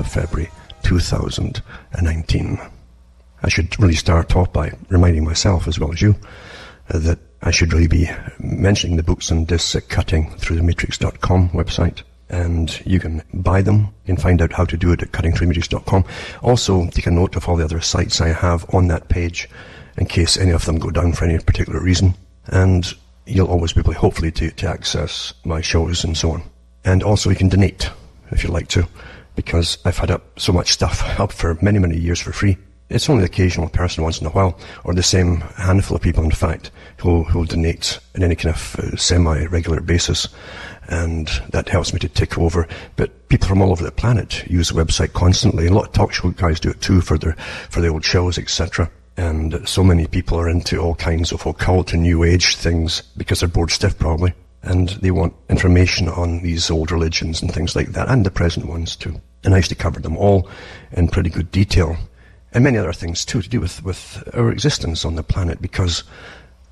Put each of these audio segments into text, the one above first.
of February 2019. I should really start off by reminding myself, as well as you, that I should really be mentioning the books and discs at cuttingthroughthematrix.com website. And you can buy them. You can find out how to do it at cuttingthroughthematrix.com. Also, take a note of all the other sites I have on that page in case any of them go down for any particular reason. And you'll always be able, hopefully, to access my shows and so on. And also you can donate, if you'd like to, because I've had up so much stuff up for many, many years for free. It's only the occasional person once in a while, or the same handful of people, in fact, who'll donate on any kind of semi-regular basis. And that helps me to tick over. But people from all over the planet use the website constantly. A lot of talk show guys do it too for the old shows, etc. And so many people are into all kinds of occult and new age things because they're bored stiff probably. And they want information on these old religions and things like that, and the present ones too. And I used to cover them all in pretty good detail. And many other things too to do with our existence on the planet, because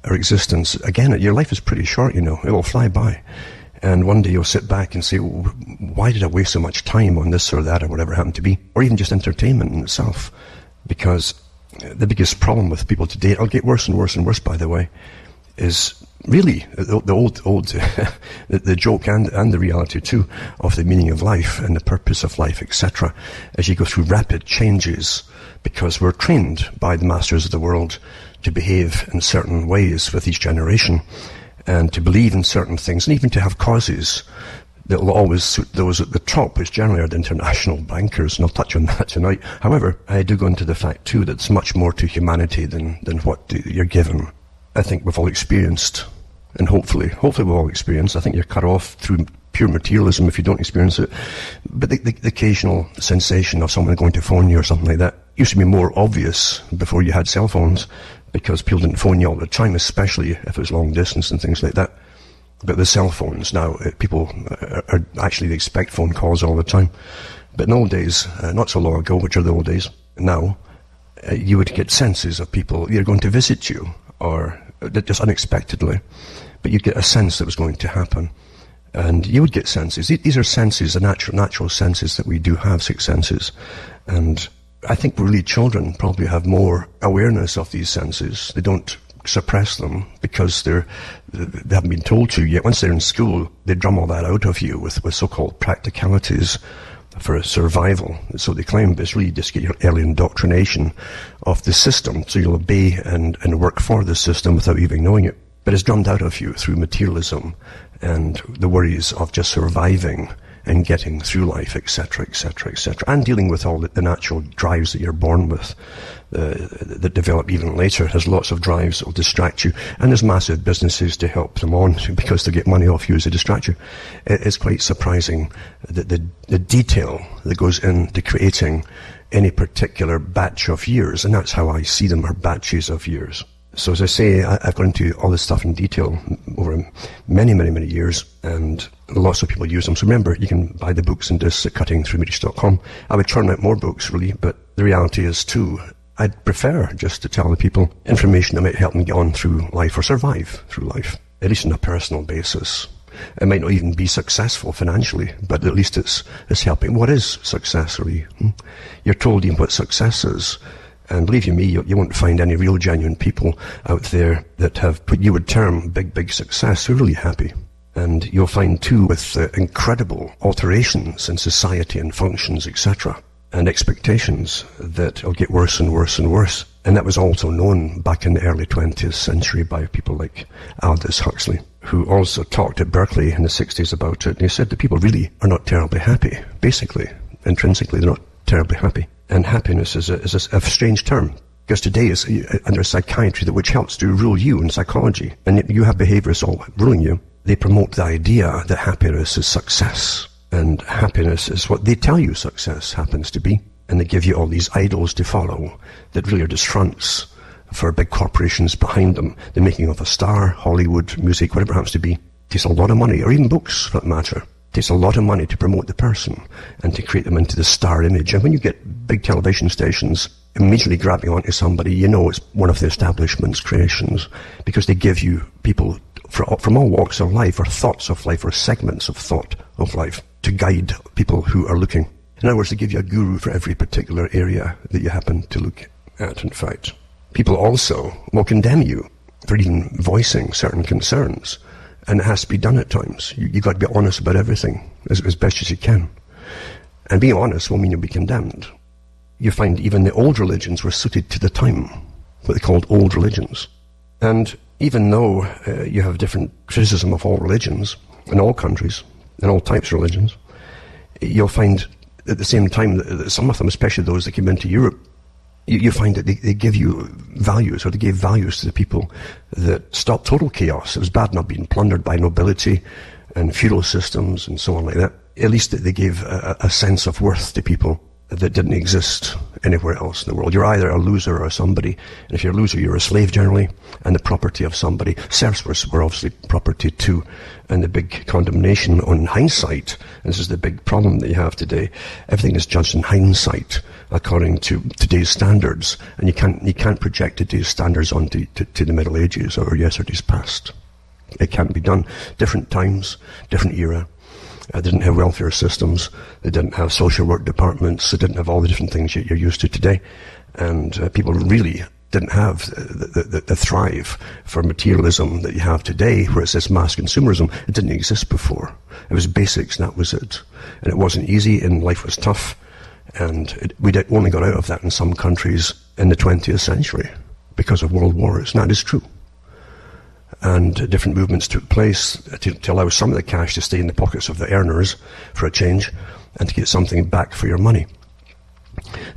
our existence, again, your life is pretty short, you know. It will fly by. And one day you'll sit back and say, why did I waste so much time on this or that or whatever it happened to be? Or even just entertainment in itself. Because the biggest problem with people today, it'll get worse and worse and worse, by the way, is really the old the joke and the reality too of the meaning of life and the purpose of life, etc. As you go through rapid changes, because we're trained by the masters of the world to behave in certain ways with each generation, and to believe in certain things, and even to have causes that will always suit those at the top, which generally are the international bankers, and I'll touch on that tonight. However, I do go into the fact too that it's much more to humanity than what you're given. I think we've all experienced, and hopefully we've all experienced, I think you're cut off through pure materialism if you don't experience it, but the occasional sensation of someone going to phone you or something like that used to be more obvious before you had cell phones, because people didn't phone you all the time, especially if it was long distance and things like that. But with cell phones now, people are actually, they expect phone calls all the time. But in old days, not so long ago, which are the old days, now, you would get senses of people either going to visit you or just unexpectedly, but you'd get a sense that was going to happen. And you would get senses. These are senses, the natural senses that we do have, 6 senses. And I think really children probably have more awareness of these senses. They don't suppress them because they haven't been told to yet. Once they're in school, they drum all that out of you with so-called practicalities for survival. So they claim it's really just get your early indoctrination of the system, so you'll obey and work for the system without even knowing it. But it's drummed out of you through materialism and the worries of just surviving and getting through life, etc., etc., etc., and dealing with all the natural drives that you're born with, that develop even later. There's lots of drives that will distract you, and there's massive businesses to help them on because they get money off you as they distract you. It's quite surprising the detail that goes into creating any particular batch of years, and that's how I see them, are batches of years. So as I say, I've gone into all this stuff in detail over many, many, many years, and lots of people use them. So remember, you can buy the books and discs at cuttingthroughthematrix.com. I would churn out more books, really, but the reality is, too, I'd prefer just to tell the people information that might help them get on through life or survive through life, at least on a personal basis. It might not even be successful financially, but at least it's helping. What is success, really? You're told even what success is. And believe you me, you won't find any real genuine people out there that have what you would term big success who are really happy. And you'll find too, with incredible alterations in society and functions, etc., and expectations, that it'll get worse and worse and worse. And that was also known back in the early 20th century by people like Aldous Huxley, who also talked at Berkeley in the 60s about it. And he said that people really are not terribly happy. Basically, intrinsically, they're not terribly happy. And happiness is a strange term, because today is under psychiatry, which helps to rule you in psychology. And you have behaviorists all ruling you. They promote the idea that happiness is success. And happiness is what they tell you success happens to be. And they give you all these idols to follow that really are just fronts for big corporations behind them. The making of a star, Hollywood, music, whatever it happens to be, takes a lot of money, or even books for that matter. It takes a lot of money to promote the person and to create them into the star image. And when you get big television stations immediately grabbing onto somebody, you know it's one of the establishment's creations, because they give you people from all walks of life, or thoughts of life, or segments of thought of life, to guide people who are looking. In other words, they give you a guru for every particular area that you happen to look at, in fact. People also will condemn you for even voicing certain concerns, and it has to be done at times. You've got to be honest about everything as best as you can. And being honest will mean you'll be condemned. You find even the old religions were suited to the time, what they called old religions. And even though you have different criticism of all religions, in all countries, in all types of religions, you'll find at the same time that some of them, especially those that came into Europe, you find that they give you values, or they gave values to the people that stopped total chaos. It was bad not being plundered by nobility and feudal systems and so on like that. At least they gave a sense of worth to people that didn't exist anywhere else in the world. You're either a loser or somebody, and if you're a loser, you're a slave generally, and the property of somebody. Serfs were obviously property too, and the big condemnation on hindsight, and this is the big problem that you have today, everything is judged in hindsight according to today's standards, and you can't project today's standards onto to the Middle Ages or yesterday's past. It can't be done. Different times, different era. They didn't have welfare systems, they didn't have social work departments, they didn't have all the different things you're used to today, and people really didn't have the thrive for materialism that you have today, where it says mass consumerism. It didn't exist before. It was basics, and that was it. And it wasn't easy, and life was tough, and we only got out of that in some countries in the 20th century because of world wars, and that is true. And different movements took place to allow some of the cash to stay in the pockets of the earners for a change, and to get something back for your money.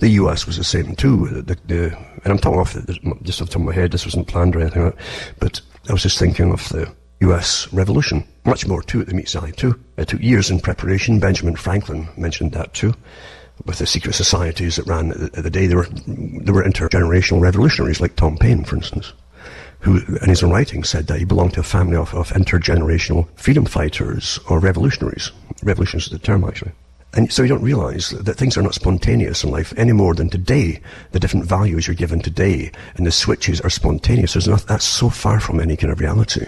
The US was the same too. And I'm talking just off the top of my head, this wasn't planned or anything like that, but I was just thinking of the US Revolution. Much more to it than meets the eye too. It took years in preparation. Benjamin Franklin mentioned that too. With the secret societies that ran at the day, there were intergenerational revolutionaries like Tom Paine, for instance, who in his own writing said that he belonged to a family of intergenerational freedom fighters or revolutionaries. Revolutions is the term, actually. And so you don't realize that things are not spontaneous in life any more than today. The different values you're given today and the switches are spontaneous. That's so far from any kind of reality.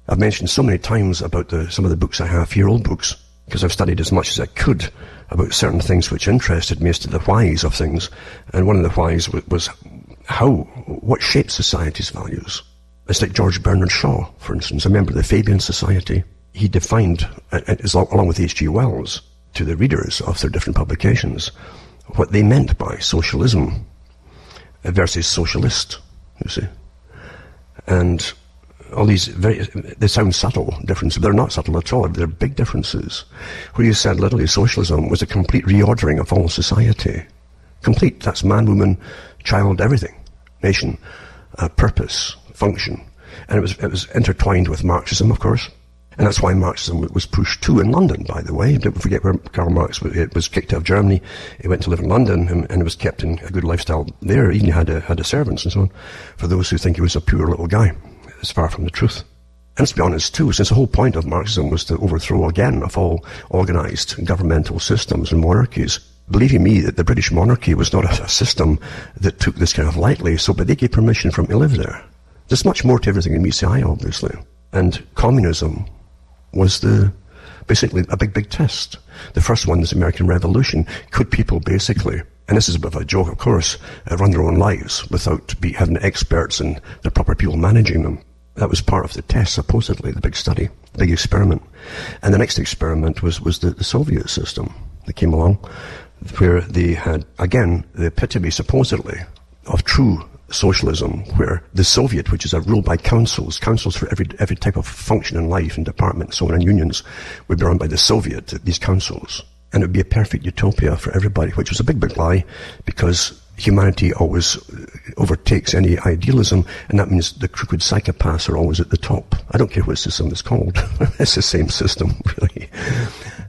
I've mentioned so many times about some of the books I have here, old books, because I've studied as much as I could about certain things which interested me as to the whys of things. And one of the whys was what shapes society's values. It's like George Bernard Shaw, for instance, a member of the Fabian Society. He defined, along with H.G. Wells, to the readers of their different publications, what they meant by socialism versus socialist, you see. And all these they sound subtle differences. They're not subtle at all. They're big differences. Where you said literally socialism was a complete reordering of all society. Complete. That's man, woman, child, everything. Nation, purpose, function. And it was intertwined with Marxism, of course. And that's why Marxism was pushed too in London, by the way. Don't forget where Karl Marx was kicked out of Germany. He went to live in London and was kept in a good lifestyle there. Even had a servants and so on. For those who think he was a pure little guy, it's far from the truth. And let's be honest too, since the whole point of Marxism was to overthrow again of all organized governmental systems and monarchies. Believe you me, that the British monarchy was not a system that took this kind of lightly, but they gave permission for him to live there. There's much more to everything than meets the eye, obviously. And communism was basically a big test. The first one was the American Revolution. Could people basically, and this is a bit of a joke, of course, run their own lives without having experts and the proper people managing them? That was part of the test, supposedly, the big study, the big experiment. And the next experiment was the Soviet system that came along, where they had, again, the epitome, supposedly, of true socialism, where the Soviet, which is ruled by councils for every type of function in life and department and so on, and unions, would be run by the Soviet, these councils. And it would be a perfect utopia for everybody, which was a big lie, because humanity always overtakes any idealism, and that means the crooked psychopaths are always at the top. I don't care what system it's called. It's the same system, really.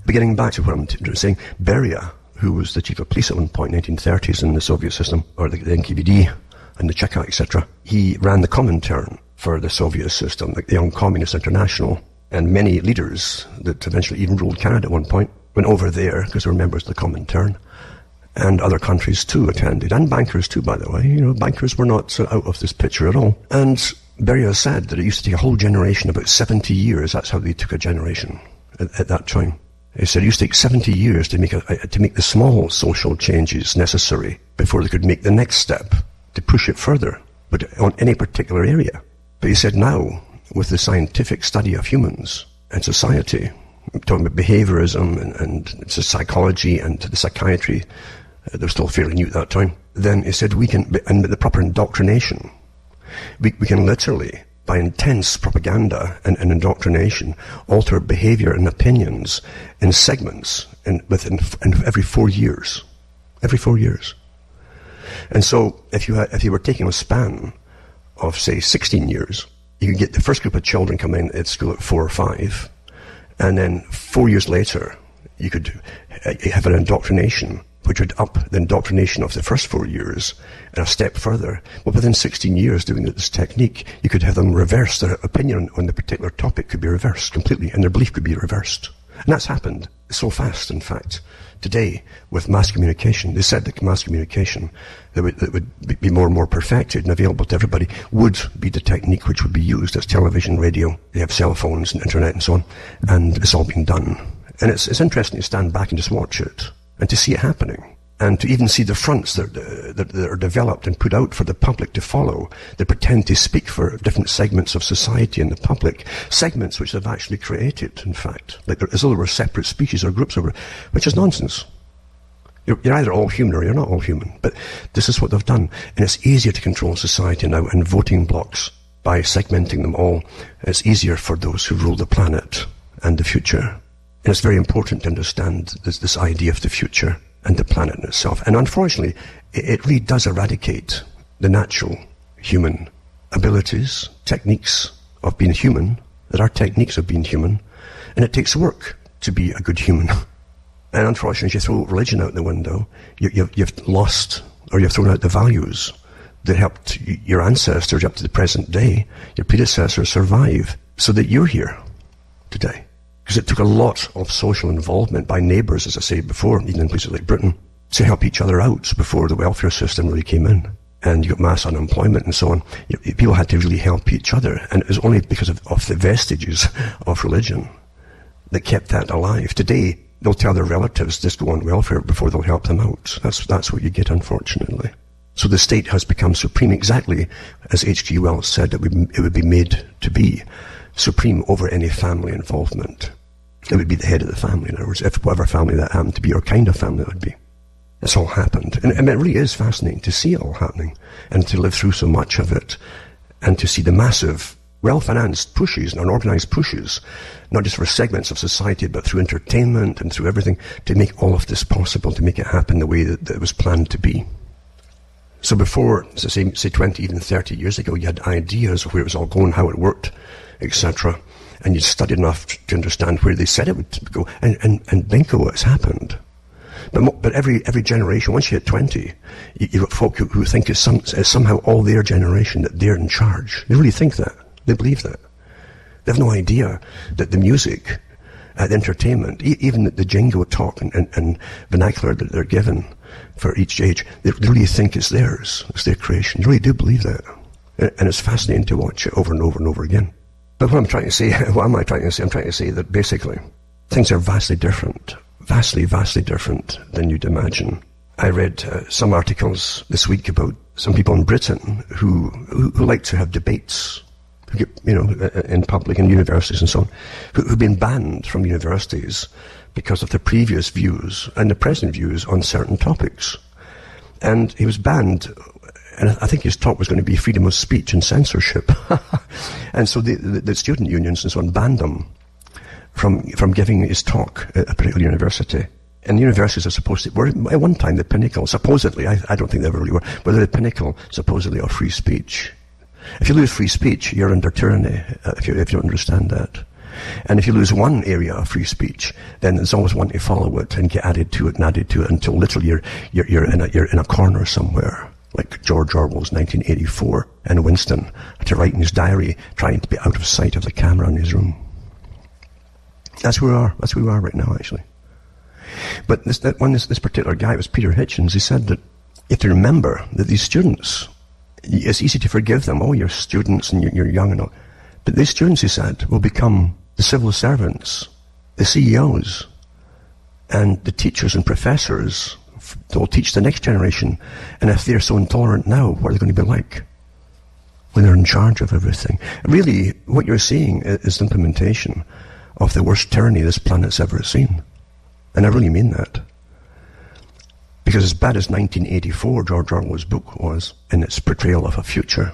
Beginning back to what I'm saying, Beria, who was the chief of police at one point in the 1930s in the Soviet system, or the NKVD, and the Cheka, etc. He ran the Comintern for the Soviet system, like the Young Communist International, and many leaders that eventually even ruled Canada at one point went over there because they were members of the Comintern, and other countries too attended, and bankers too, by the way. You know, bankers were not out of this picture at all. And Beria said that it used to take a whole generation, about 70 years. That's how they took a generation at that time. He said it used to take 70 years to make the small social changes necessary before they could make the next step to push it further, but on any particular area. But he said now, with the scientific study of humans and society, talking about behaviorism and psychology and the psychiatry, they're still fairly new at that time, then he said we can, and the proper indoctrination, we can literally, by intense propaganda and indoctrination, alter behavior and opinions in segments within every 4 years. Every 4 years. And so if you were taking a span of, say, 16 years, you could get the first group of children come in at school at 4 or 5, and then 4 years later, you could have an indoctrination, which would up the indoctrination of the first 4 years and a step further. Well, within 16 years doing this technique, you could have them reverse their opinion on the particular topic could be reversed completely, and their belief could be reversed. And that's happened so fast, in fact. Today, with mass communication, they said that mass communication that would be more and more perfected and available to everybody would be the technique which would be used as television, radio. They have cell phones and internet and so on, and it's all been done. And it's interesting to stand back and just watch it, and to see it happening, and to even see the fronts that are developed and put out for the public to follow. They pretend to speak for different segments of society and the public, segments which they've actually created, in fact, like as though there were separate species or groups over, which is nonsense. You're either all human or you're not all human, but this is what they've done. And it's easier to control society now in voting blocks by segmenting them all. It's easier for those who rule the planet and the future. And it's very important to understand this idea of the future and the planet in itself. And unfortunately, it really does eradicate the natural human abilities, techniques of being human, that are techniques of being human, and it takes work to be a good human. And unfortunately, if you throw religion out the window, you've lost, or you've thrown out the values that helped your ancestors up to the present day, your predecessors survive, so that you're here today. Because it took a lot of social involvement by neighbours, as I said before, even in places like Britain, to help each other out before the welfare system really came in. And you got mass unemployment and so on. People had to really help each other. And it was only because of the vestiges of religion that kept that alive. Today, they'll tell their relatives just go on welfare before they'll help them out. That's what you get, unfortunately. So the state has become supreme, exactly as H.G. Wells said it would be made to be, supreme over any family involvement. It would be the head of the family, in other words, if whatever family that happened to be, or kind of family it would be. It's all happened. And it really is fascinating to see it all happening, and to live through so much of it, and to see the massive, well-financed pushes and unorganized pushes, not just for segments of society, but through entertainment and through everything, to make all of this possible, to make it happen the way that it was planned to be. So before, say 20, even 30 years ago, you had ideas of where it was all going, how it worked, etc. And you studied enough to understand where they said it would go, and bingo, it's happened. But every generation, once you hit 20, you've got folk who think it's somehow all their generation, that they're in charge. They really think that. They believe that. They have no idea that the music, the entertainment, even the jingo talk and vernacular that they're given for each age, they really think it's theirs. It's their creation. They really do believe that. And it's fascinating to watch it over and over and over again. But what am I trying to say? I'm trying to say that basically things are vastly different, vastly different than you'd imagine. I read some articles this week about some people in Britain who like to have debates, who get, in public, in universities and so on, who've been banned from universities because of their previous views and the present views on certain topics. And he was banned. And I think his talk was going to be freedom of speech and censorship. And so the student unions and so on banned him from giving his talk at a particular university. And universities are supposed to, were at one time the pinnacle, supposedly, I don't think they ever really were, but they're the pinnacle, supposedly, of free speech. If you lose free speech, you're under tyranny, if you don't understand that. And if you lose one area of free speech, then there's always one to follow it and get added to it until literally you're in a corner somewhere. Like George Orwell's 1984, and Winston had to write in his diary, trying to be out of sight of the camera in his room. That's where we are. That's where we are right now, actually. But this particular guy, it was Peter Hitchens, he said that you have to remember that these students, it's easy to forgive them. Oh, you're students and you're young and all. But these students, he said, will become the civil servants, the CEOs And the teachers and professors, they'll teach the next generation. And if they're so intolerant now, what are they going to be like when they're in charge of everything? Really, what you're seeing is the implementation of the worst tyranny this planet's ever seen. And I really mean that. Because as bad as 1984, George Orwell's book was, in its portrayal of a future,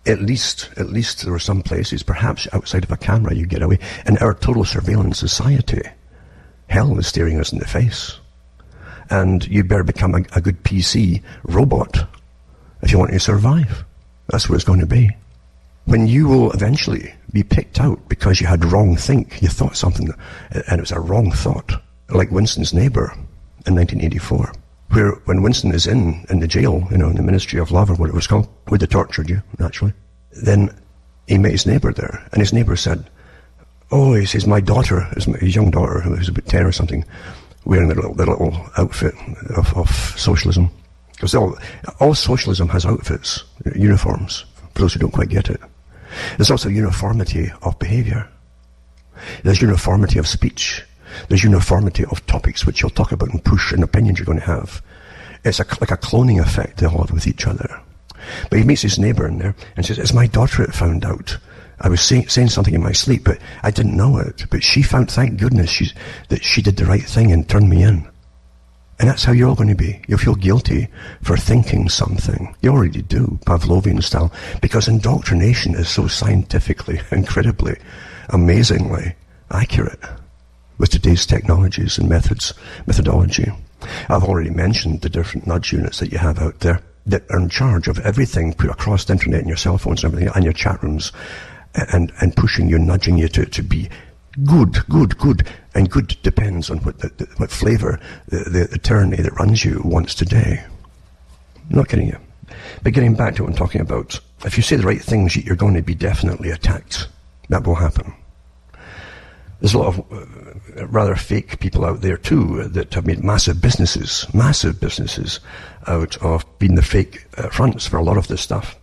at least there were some places, perhaps outside of a camera, you get away. In our total surveillance society, hell is staring us in the face. And you better become a good PC robot if you want to survive. That's what it's going to be. When you will eventually be picked out because you had wrong think, you thought something, and it was a wrong thought, like Winston's neighbor in 1984. Where when Winston is in the jail, in the Ministry of Love or what it was called, where they tortured you, naturally, then he met his neighbor there, and his neighbor said, oh, he says, my daughter, his young daughter, who was about 10 or something, wearing the little outfit of socialism. Because all socialism has outfits, uniforms, for those who don't quite get it. There's also uniformity of behavior. There's uniformity of speech. There's uniformity of topics which you'll talk about and push and opinions you're going to have. It's like a cloning effect they all have with each other. But he meets his neighbour in there and says, it's my daughter that found out. I was saying something in my sleep, but I didn't know it. But she found, thank goodness, that she did the right thing and turned me in. And that's how you're all going to be. You'll feel guilty for thinking something. You already do, Pavlovian style, because indoctrination is so scientifically, incredibly, amazingly accurate with today's technologies and methodology. I've already mentioned the different nudge units that you have out there that are in charge of everything put across the internet and your cell phones and everything, and your chat rooms, and pushing you, nudging you to be good. And good depends on what flavour the tyranny that runs you wants today. I'm not kidding you. But getting back to what I'm talking about, if you say the right things, you're going to be definitely attacked. That will happen. There's a lot of rather fake people out there too that have made massive businesses out of being the fake fronts for a lot of this stuff.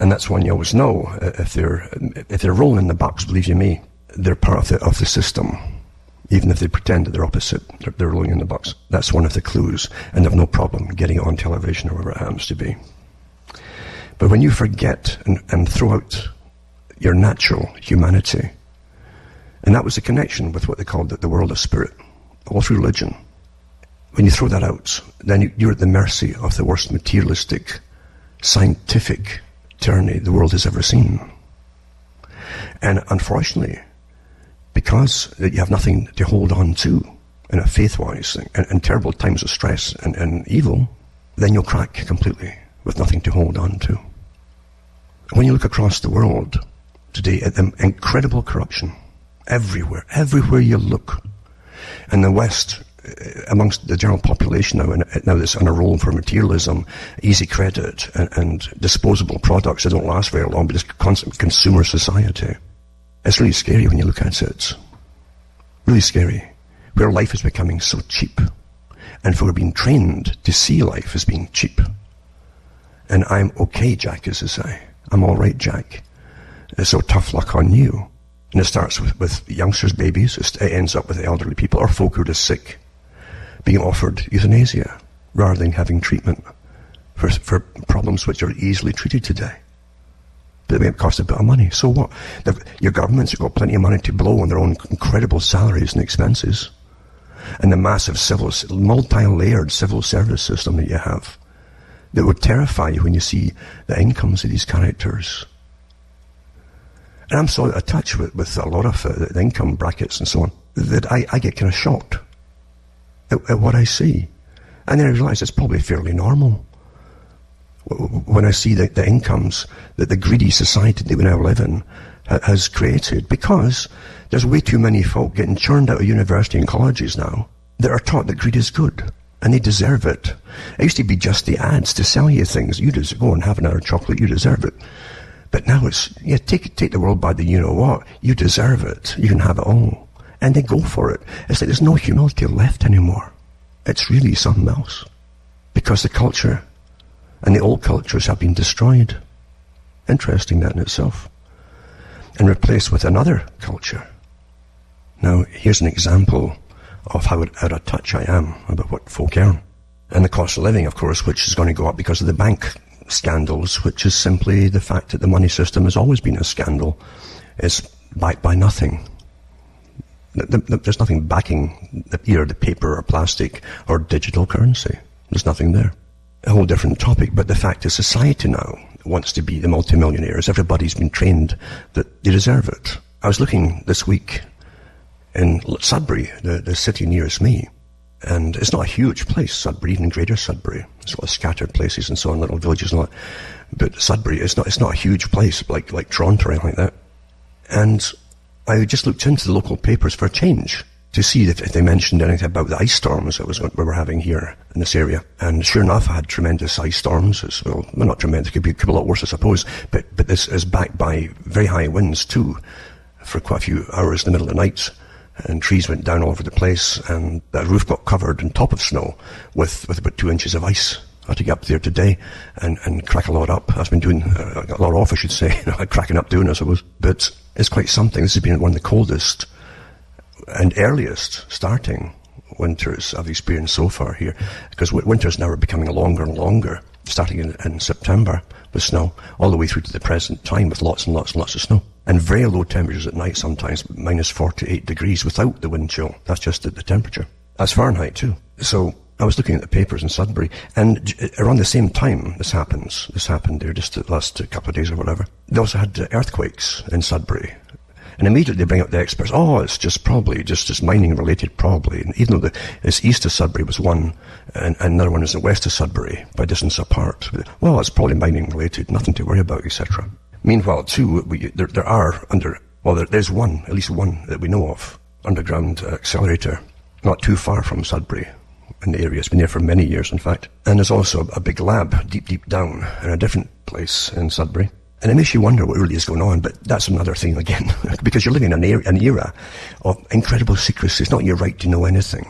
And that's when you always know if they're rolling in the bucks, believe you me, they're part of the system. Even if they pretend that they're opposite, they're rolling in the bucks. That's one of the clues, and they've no problem getting it on television or wherever it happens to be. But when you forget and throw out your natural humanity, and that was the connection with what they called the world of spirit, all through religion. When you throw that out, then you're at the mercy of the worst materialistic, scientific tyranny the world has ever seen. And unfortunately, because you have nothing to hold on to in a faith-wise thing, and terrible times of stress and evil, then you'll crack completely with nothing to hold on to. When you look across the world today at the incredible corruption, everywhere you look. And the West, amongst the general population now that's on a roll for materialism, easy credit, and disposable products that don't last very long, but it's constant consumer society. It's really scary when you look at it. Really scary. Where life is becoming so cheap. And we're being trained to see life as being cheap. And I'm okay, Jack, as I say. I'm all right, Jack. So tough luck on you. And it starts with youngsters, babies. It ends up with elderly people or folk who are just sick, being offered euthanasia rather than having treatment for problems which are easily treated today. But it may cost a bit of money. So what? Your governments have got plenty of money to blow on their own incredible salaries and expenses. And the massive multi-layered civil service system that you have that would terrify you when you see the incomes of these characters. And I'm so out of touch with a lot of the income brackets and so on, that I get kind of shocked at what I see. And then I realize it's probably fairly normal. When I see the incomes that the greedy society that we now live in has created, because there's way too many folk getting churned out of university and colleges now that are taught that greed is good, and they deserve it. It used to be just the ads to sell you things. You just go and have another chocolate, you deserve it. But now it's, take the world by the you-know-what. You deserve it. You can have it all. And they go for it. It's like there's no humility left anymore. It's really something else. Because the culture and the old cultures have been destroyed. Interesting, that in itself. And replaced with another culture. Now, here's an example of how out of touch I am about what folk earn. And the cost of living, of course, which is going to go up because of the bank scandals, which is simply the fact that the money system has always been a scandal, is backed by nothing. There's nothing backing either the paper or plastic or digital currency. There's nothing there. A whole different topic, but the fact is society now wants to be the multimillionaires. Everybody's been trained that they deserve it. I was looking this week in Sudbury, the city nearest me, and it's not a huge place, Sudbury, even Greater Sudbury. There's a lot of scattered places and so on, little villages and all that. But Sudbury, it's not a huge place like Toronto or anything like that. And I just looked into the local papers for a change to see if they mentioned anything about the ice storms we were having here in this area. And sure enough, I had tremendous ice storms. Well, not tremendous, could be a lot worse, I suppose. But this is backed by very high winds too, for quite a few hours in the middle of the night. And trees went down all over the place, and the roof got covered on top of snow with about 2 inches of ice. I had to get up there today and crack a lot up. I've been doing a lot off, I should say, cracking up doing, I suppose. But it's quite something. This has been one of the coldest and earliest starting winters I've experienced so far here, because winters now are becoming longer and longer, starting in September with snow, all the way through to the present time with lots and lots and lots of snow. And very low temperatures at night sometimes, minus 48 degrees without the wind chill. That's just the temperature. That's Fahrenheit too. So I was looking at the papers in Sudbury, and around the same time this happened there just the last couple of days or whatever. They also had earthquakes in Sudbury. And immediately they bring up the experts. Oh, it's just probably just mining related, probably. And even though it's east of Sudbury was one, and another one is the west of Sudbury, by distance apart. Well, it's probably mining related, nothing to worry about, etc. Meanwhile, too, there's one, at least one that we know of, underground accelerator, not too far from Sudbury in the area. It's been there for many years, in fact. And there's also a big lab deep down in a different place in Sudbury. And it makes you wonder what really is going on, but that's another thing again, because you're living in an era of incredible secrecy. It's not your right to know anything.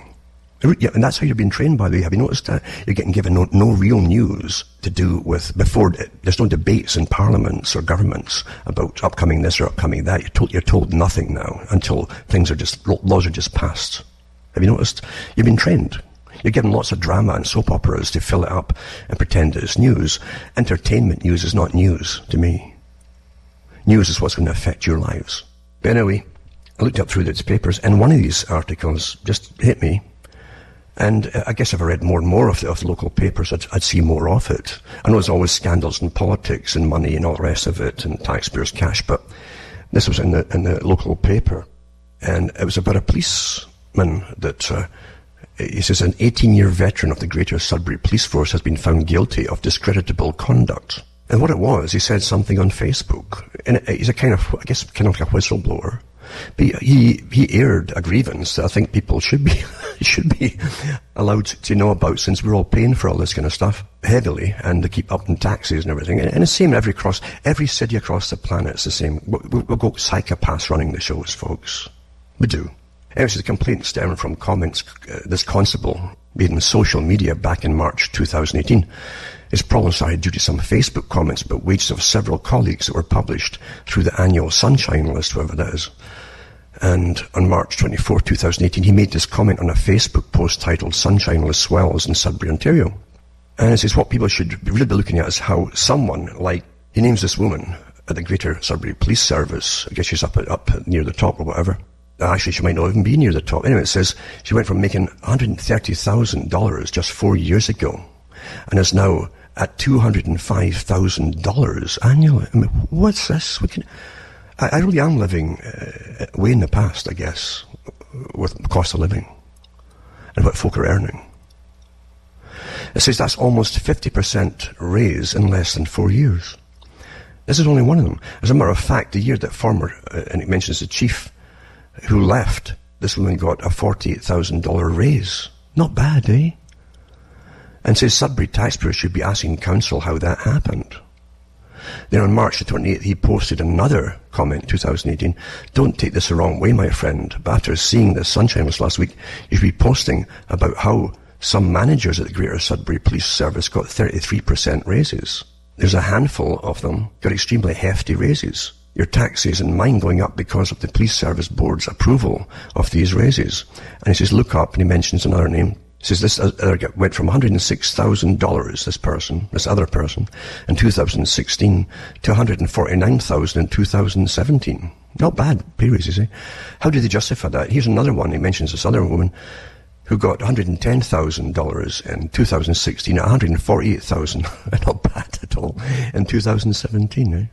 And that's how you're being trained, by the way. Have you noticed that? You're getting given no real news to do with, there's no debates in parliaments or governments about upcoming this or upcoming that. You're told nothing now until laws are just passed. Have you noticed? You've been trained. You're given lots of drama and soap operas to fill it up and pretend that it's news. Entertainment news is not news to me. News is what's going to affect your lives. But anyway, I looked up through these papers, and one of these articles just hit me. And I guess if I read more and more of the local papers, I'd see more of it. I know there's always scandals in politics and money and all the rest of it, and taxpayers' cash, but this was in the local paper. And it was about a policeman that... He says an 18-year veteran of the Greater Sudbury Police Force has been found guilty of discreditable conduct. And what it was, he said something on Facebook. And he's a kind of like a whistleblower. But he aired a grievance that I think people should be allowed to know about, since we're all paying for all this kind of stuff heavily, and they keep upping taxes and everything. And it's the same every city across the planet. It's the same. We've got psychopaths running the shows, folks. We do. Anyway, the complaint stemmed from comments this constable made on social media back in March 2018. His problem started due to some Facebook comments about wages of several colleagues that were published through the annual Sunshine List, whatever that is. And on March 24, 2018, he made this comment on a Facebook post titled Sunshine List Swells in Sudbury, Ontario. And it says what people should really be looking at is how someone like, he names this woman at the Greater Sudbury Police Service, I guess she's up near the top or whatever. Actually, she might not even be near the top. Anyway, it says she went from making $130,000 just 4 years ago and is now at $205,000 annually. I mean, what's this? I really am living way in the past, I guess, with cost of living and what folk are earning. It says that's almost 50% raise in less than 4 years. This is only one of them. As a matter of fact, the year that and it mentions the chief who left, this woman got a $48,000 raise. Not bad, eh? And says Sudbury taxpayers should be asking council how that happened. Then on March the 28th, he posted another comment, 2018. Don't take this the wrong way, my friend, but after seeing the Sunshine List last week, you should be posting about how some managers at the Greater Sudbury Police Service got 33% raises. There's a handful of them got extremely hefty raises. your taxes and mine going up because of the police service board's approval of these raises. And he says, look up, and he mentions another name. He says this went from $106,000, this other person, in 2016 to $149,000 in 2017. Not bad pay raises, eh? How do they justify that? Here's another one. He mentions this other woman who got $110,000 in 2016, $148,000, not bad at all, in 2017. Eh?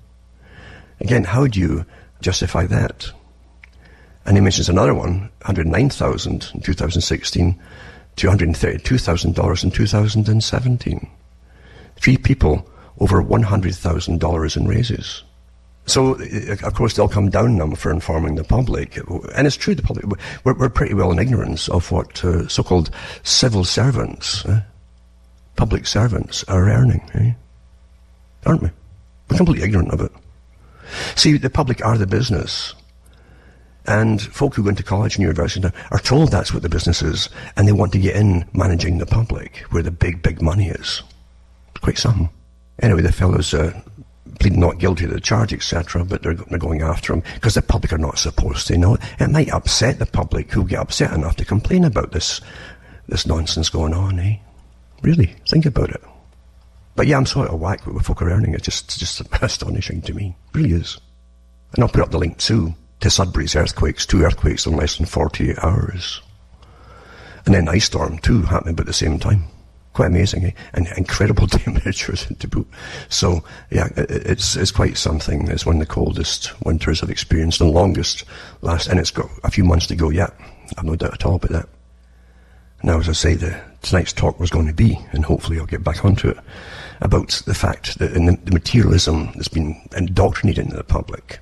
Again, how do you justify that? And he mentions another one, $109,000 in 2016 to $132,000 in 2017. 3 people over $100,000 in raises. So, of course, they'll come down them for informing the public. And it's true, the public, we're pretty well in ignorance of what so-called civil servants, public servants, are earning, aren't we? We're completely ignorant of it. See, the public are the business. And folk who go into college and university are told that's what the business is, and they want to get in managing the public, where the big, big money is. Quite something. Anyway, the fellow's pleading not guilty to the charge, etc., but they're going after him because the public are not supposed to know. It might upset the public, who'll get upset enough to complain about this nonsense going on, eh? Really, think about it. But yeah, I'm sort of whack with what folk are earning. It's just astonishing to me. It really is. And I'll put up the link too to Sudbury's earthquakes, 2 earthquakes in less than 48 hours. And then ice storm too, happening about the same time. Quite amazing, eh? And incredible temperatures to boot. So, yeah, it's quite something. It's one of the coldest winters I've experienced, and longest last, and it's got a few months to go yet. I've no doubt at all about that. Now, as I say, tonight's talk was going to be, and hopefully I'll get back onto it, about the fact that in the materialism that's been indoctrinated into the public,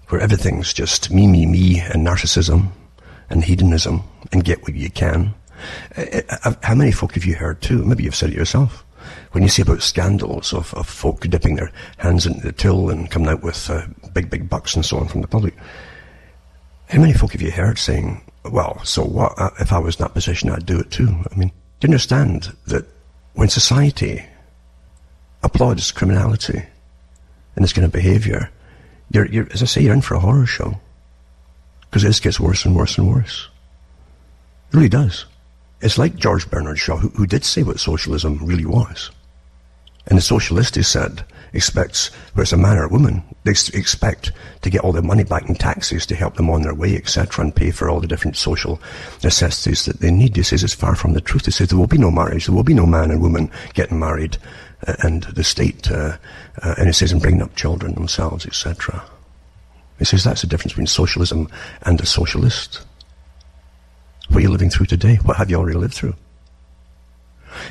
where everything's just me, and narcissism, and hedonism, and get what you can. How many folk have you heard too? Maybe you've said it yourself. When you see about scandals of folk dipping their hands into the till and coming out with big bucks and so on from the public. How many folk have you heard saying, well, so what? If I was in that position, I'd do it too. I mean, do you understand that when society applauds criminality and this kind of behaviour, you're, as I say, you're in for a horror show. Because it just gets worse and worse and worse. It really does. It's like George Bernard Shaw, who did say what socialism really was. And the socialist, he said, expects, where it's a man or a woman, they expect to get all their money back in taxes to help them on their way, etc., and pay for all the different social necessities that they need. He says it's far from the truth. He says there will be no marriage, there will be no man and woman getting married, and the state, and he says, and bringing up children themselves, etc. He says that's the difference between socialism and a socialist. What you're living through today, what have you already lived through?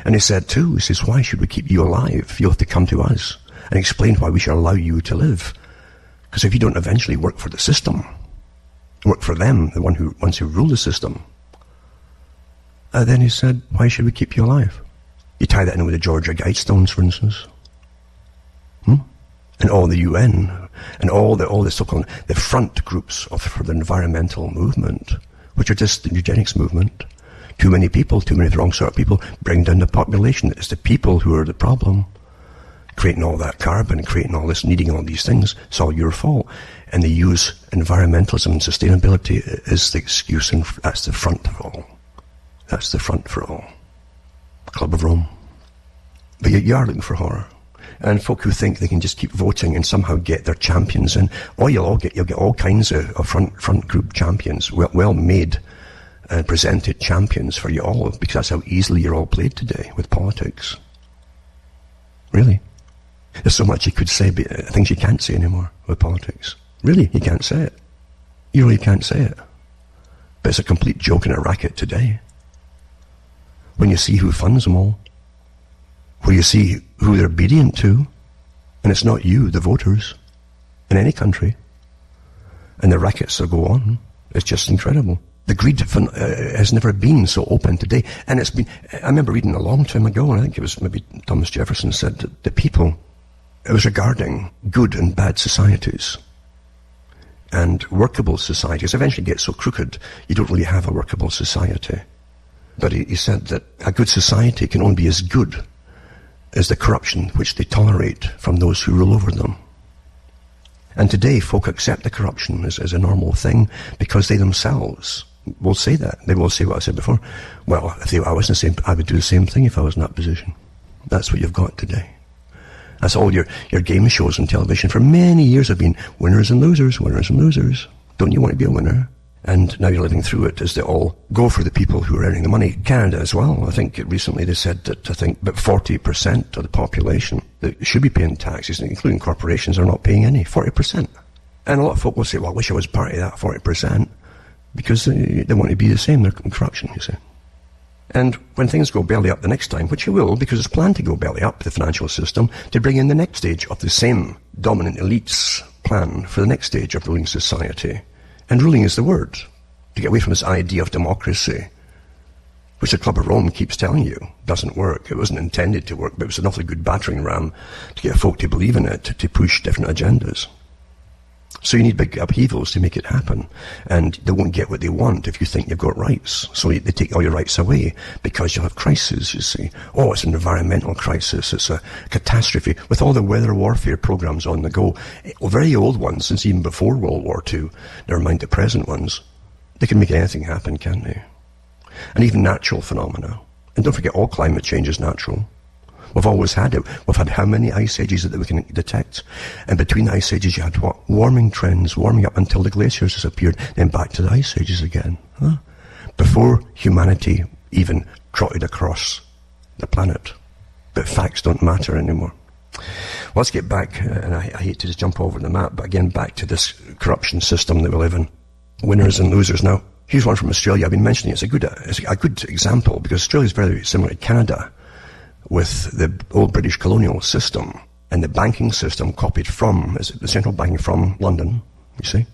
And he said too, he says, why should we keep you alive? You'll have to come to us and explain why we should allow you to live. Because if you don't eventually work for the system, work for them, the ones who rule the system, then he said, why should we keep you alive? You tie that in with the Georgia Guidestones, for instance. And all the UN, and all the so-called, the front groups for the environmental movement, which are just the eugenics movement. Too many people, too many of the wrong sort of people, bring down the population. It's the people who are the problem. Creating all that carbon, creating all this, needing all these things, it's all your fault. And they use environmentalism and sustainability as the excuse, and that's the front of all. That's the front for all. Club of Rome. But you are looking for horror. And folk who think they can just keep voting and somehow get their champions in, you'll get all kinds of front group champions, well made and presented champions for you all, because that's how easily you're all played today with politics. Really. There's so much you could say, but things you can't say anymore with politics. Really, you can't say it. You really can't say it. But it's a complete joke and a racket today. When you see who funds them all, where you see who they're obedient to, and it's not you, the voters, in any country. And the rackets that go on, it's just incredible. The greed has never been so open today. And it's been, I remember reading a long time ago, and I think it was maybe Thomas Jefferson said that the people, it was regarding good and bad societies. And workable societies eventually get so crooked, you don't really have a workable society. But he said that a good society can only be as good as the corruption which they tolerate from those who rule over them. And today, folk accept the corruption as a normal thing because they themselves will say that. They will say what I said before. Well, if I was in the same, I would do the same thing if I was in that position. That's what you've got today. That's all your game shows on television for many years have been winners and losers, winners and losers. Don't you want to be a winner? And now you're living through it as they all go for the people who are earning the money. Canada as well. I think recently they said that about 40% of the population that should be paying taxes, including corporations, are not paying any. 40%. And a lot of folk will say, well, I wish I was part of that 40%, because they want to be the same. They're corruption, you see. And when things go belly up the next time, which it will, because it's planned to go belly up, the financial system, to bring in the next stage of the same dominant elites plan for the next stage of ruling society. And ruling is the word, to get away from this idea of democracy, which the Club of Rome keeps telling you doesn't work. It wasn't intended to work, but it was an awfully good battering ram to get folk to believe in it, to push different agendas. So you need big upheavals to make it happen. And they won't get what they want if you think you've got rights. So they take all your rights away because you'll have crises, you see. Oh, it's an environmental crisis. It's a catastrophe. With all the weather warfare programs on the go, very old ones since even before World War II, never mind the present ones, they can make anything happen, can't they? And even natural phenomena. And don't forget, all climate change is natural. We've always had it. We've had how many ice ages that we can detect? And between the ice ages, you had what? Warming trends, warming up until the glaciers disappeared, then back to the ice ages again. Huh? Before humanity even trotted across the planet. But facts don't matter anymore. Well, let's get back, and I hate to just jump over the map, but again, back to this corruption system that we live in. Winners and losers. Now, here's one from Australia. I've been mentioning it's a good example, because Australia is very similar to Canada, with the old British colonial system and the banking system copied from, the central banking from London, you see,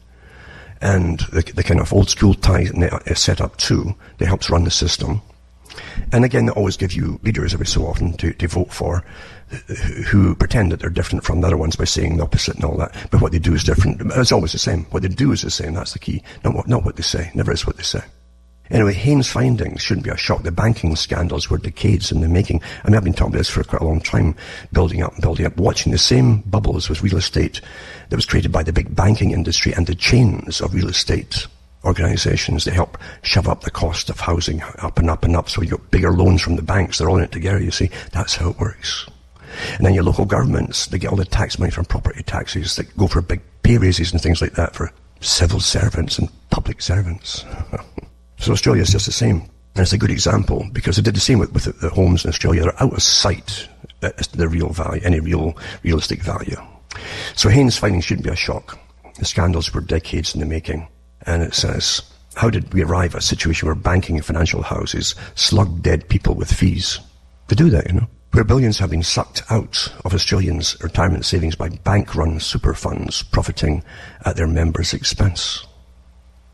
and the kind of old school tie set up too, that helps run the system. And again, they always give you leaders every so often to vote for who pretend that they're different from the other ones by saying the opposite and all that. But what they do is different. It's always the same. What they do is the same. That's the key. Not what they say. Never is what they say. Anyway, Haynes' findings shouldn't be a shock. The banking scandals were decades in the making. I mean, I've been talking about this for quite a long time, building up, watching the same bubbles with real estate that was created by the big banking industry and the chains of real estate organizations that help shove up the cost of housing up and up and up. So you got bigger loans from the banks. They're all in it together, you see. That's how it works. And then your local governments, they get all the tax money from property taxes that go for big pay raises and things like that for civil servants and public servants. So Australia is just the same. And it's a good example because they did the same with the homes in Australia. They're out of sight as to the real value, any realistic value. So Haynes' findings shouldn't be a shock. The scandals were decades in the making. And it says, how did we arrive at a situation where banking and financial houses slug dead people with fees? They do that, you know. Where billions have been sucked out of Australians' retirement savings by bank-run super funds profiting at their members' expense.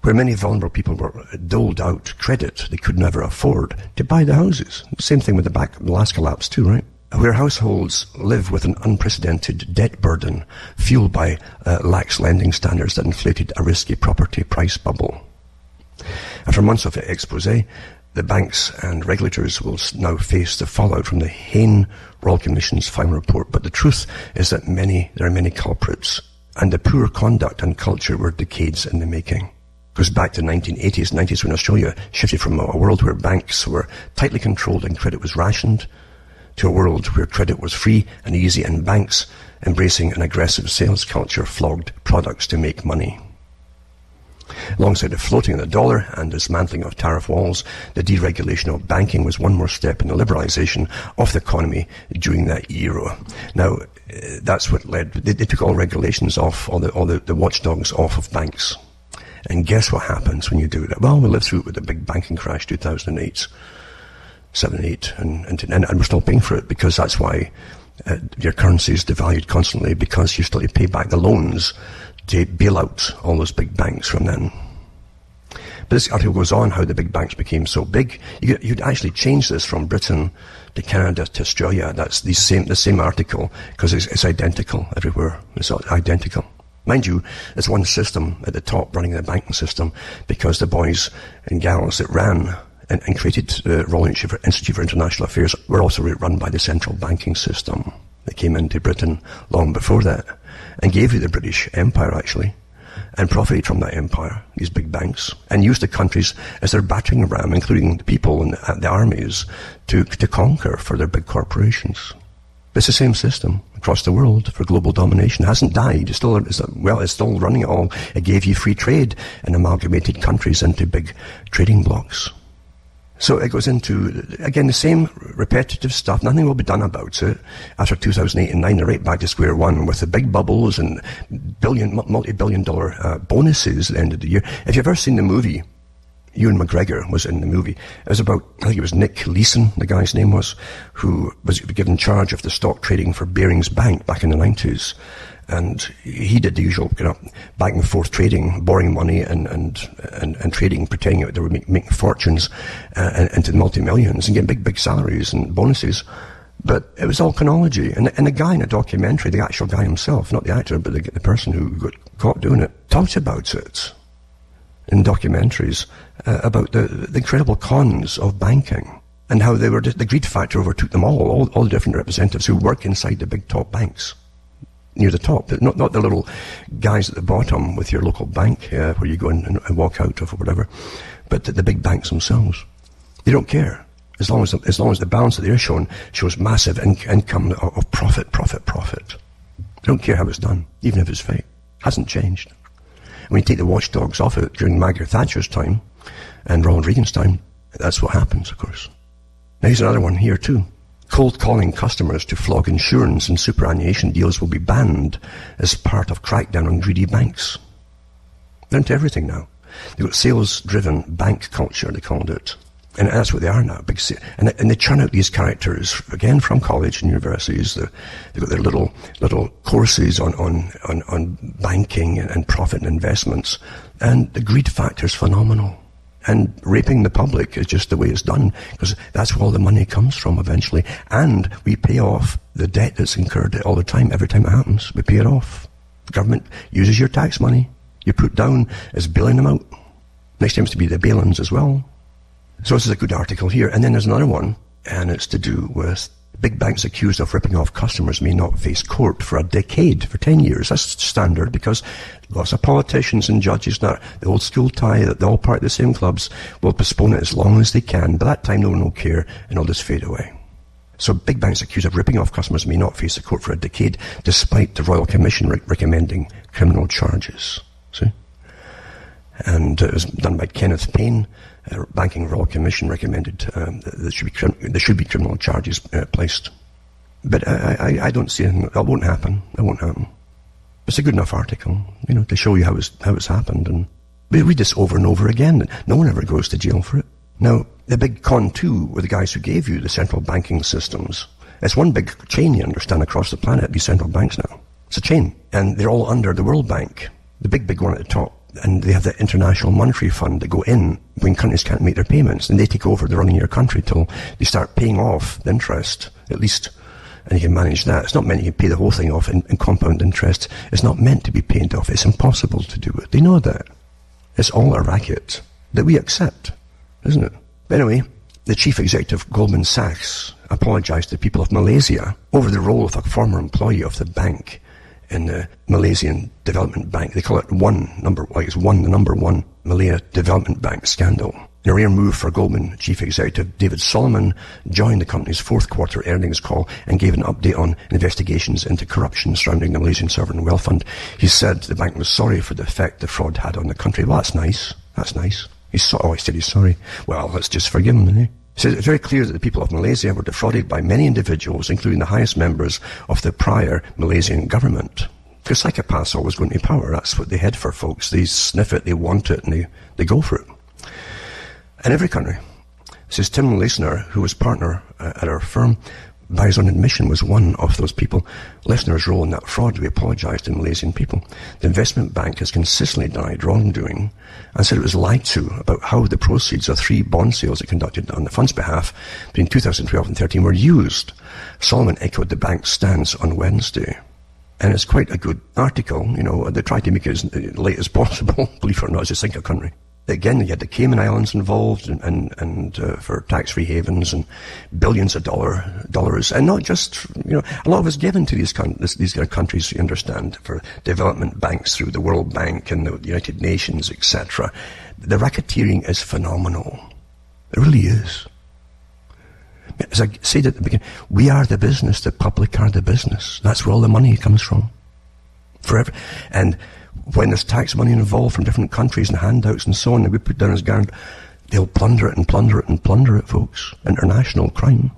Where many vulnerable people were doled out credit they could never afford to buy the houses. Same thing with the last collapse too, right? Where households live with an unprecedented debt burden fueled by lax lending standards that inflated a risky property price bubble. After months of expose, the banks and regulators will now face the fallout from the Hayne Royal Commission's final report. But the truth is that there are many culprits, and the poor conduct and culture were decades in the making. Goes back to the 1980s, 90s when Australia shifted from a world where banks were tightly controlled and credit was rationed to a world where credit was free and easy and banks embracing an aggressive sales culture flogged products to make money. Alongside the floating of the dollar and dismantling of tariff walls, the deregulation of banking was one more step in the liberalisation of the economy during that era. Now, that's what led, they took all regulations off, all the watchdogs off of banks. And guess what happens when you do that? Well, we lived through it with the big banking crash, 2008, 7, 8, and we're still paying for it because that's why your currency is devalued constantly, because you still pay back the loans to bail out all those big banks from then. But this article goes on how the big banks became so big. You'd actually change this from Britain to Canada to Australia. That's the same article because it's identical everywhere. It's identical. Mind you, there's one system at the top running the banking system because the boys and gals that ran and created the Royal Institute for International Affairs were also run by the central banking system that came into Britain long before that. and gave you the British Empire, actually, and profited from that empire, these big banks, and used the countries as their battering ram, including the people and the armies, to conquer for their big corporations. It's the same system across the world for global domination. It hasn't died. It's still running it all. It gave you free trade and amalgamated countries into big trading blocks. So it goes into, again, the same repetitive stuff. Nothing will be done about it. After 2008 and 9, they're right back to square one with the big bubbles and multi-billion dollar bonuses at the end of the year. If you've ever seen the movie, Ewan McGregor was in the movie. It was about, I think it was Nick Leeson, the guy's name was, who was given charge of the stock trading for Barings Bank back in the 90s. And he did the usual, back and forth trading, borrowing money and trading, pretending that they were making fortunes into multi-millions and getting big salaries and bonuses. But it was all chronology. And the guy in the documentary, the actual guy himself, not the actor, but the person who got caught doing it, talked about it in documentaries about the incredible cons of banking and how they were the greed factor overtook them all the different representatives who work inside the big top banks. Near the top, not the little guys at the bottom with your local bank where you go in and walk out of or whatever, but the big banks themselves. They don't care as long as the balance that they're showing shows massive income of profit. They don't care how it's done, even if it's fake. Hasn't changed. When you take the watchdogs off it during Margaret Thatcher's time and Ronald Reagan's time, that's what happens, of course. Now here's another one here too. Cold calling customers to flog insurance and superannuation deals will be banned as part of crackdown on greedy banks. They're into everything now. They've got sales-driven bank culture, they called it. And that's what they are now. And they churn out these characters, again, from college and universities. They've got their little courses on banking and profit and investments. And the greed factor is phenomenal. And raping the public is just the way it's done, because that's where all the money comes from eventually. And we pay off the debt that's incurred all the time. Every time it happens, we pay it off. The government uses your tax money. You put down as bailing them out. Next time it's to be the bail-ins as well. So this is a good article here. And then there's another one, and it's to do with big banks accused of ripping off customers may not face court for a decade, for 10 years. That's standard, because lots of politicians and judges, now the old school tie, that they're all part of the same clubs, will postpone it as long as they can. By that time, no one will care, and it'll just fade away. So big banks accused of ripping off customers may not face a court for a decade, despite the Royal Commission recommending criminal charges. See? And it was done by Kenneth Payne. Banking Royal Commission recommended there should be criminal charges placed. But I don't see anything. That won't happen. It won't happen. It's a good enough article, to show you how it's happened. And we read this over and over again. No one ever goes to jail for it. Now, the big con too were the guys who gave you the central banking systems. It's one big chain, you understand, across the planet, these central banks now. It's a chain. And they're all under the World Bank, the big one at the top. And they have the International Monetary Fund that go in when countries can't make their payments. And they take over the running of your country till they start paying off the interest, at least. And you can manage that. It's not meant you can pay the whole thing off in compound interest. It's not meant to be paid off. It's impossible to do it. They know that. It's all a racket that we accept, isn't it? But anyway, the chief executive of Goldman Sachs apologized to the people of Malaysia over the role of a former employee of the bank in the Malaysian Development Bank. They call it the number one Malaya Development Bank scandal. In a rare move for Goldman chief executive David Solomon joined the company's fourth quarter earnings call and gave an update on investigations into corruption surrounding the Malaysian Sovereign Wealth Fund. He said the bank was sorry for the effect the fraud had on the country. Well, that's nice. That's nice. He said he's sorry. Well, let's just forgive him, eh? He said it's very clear that the people of Malaysia were defrauded by many individuals, including the highest members of the prior Malaysian government. Because psychopaths always go into power. That's what they head for, folks. They sniff it, they want it, and they go for it. In every country. Says Tim Lesner, who was partner at our firm, by his own admission, was one of those people. Lesner's role in that fraud, we apologized to Malaysian people. The investment bank has consistently denied wrongdoing and said it was lied to about how the proceeds of 3 bond sales it conducted on the fund's behalf between 2012 and 2013 were used. Solomon echoed the bank's stance on Wednesday. And it's quite a good article, they try to make it as late as possible. Believe it or not, it's a single country. Again, you had the Cayman Islands involved, and for tax-free havens, and billions of dollars, and not just, a lot of it's given to these kind of countries, you understand, for development banks through the World Bank and the United Nations, etc. The racketeering is phenomenal. It really is. As I said at the beginning, we are the business, the public are the business. That's where all the money comes from. Forever. And when there's tax money involved from different countries and handouts and so on that we put down as guarantee, they'll plunder it and plunder it and plunder it, folks. International crime.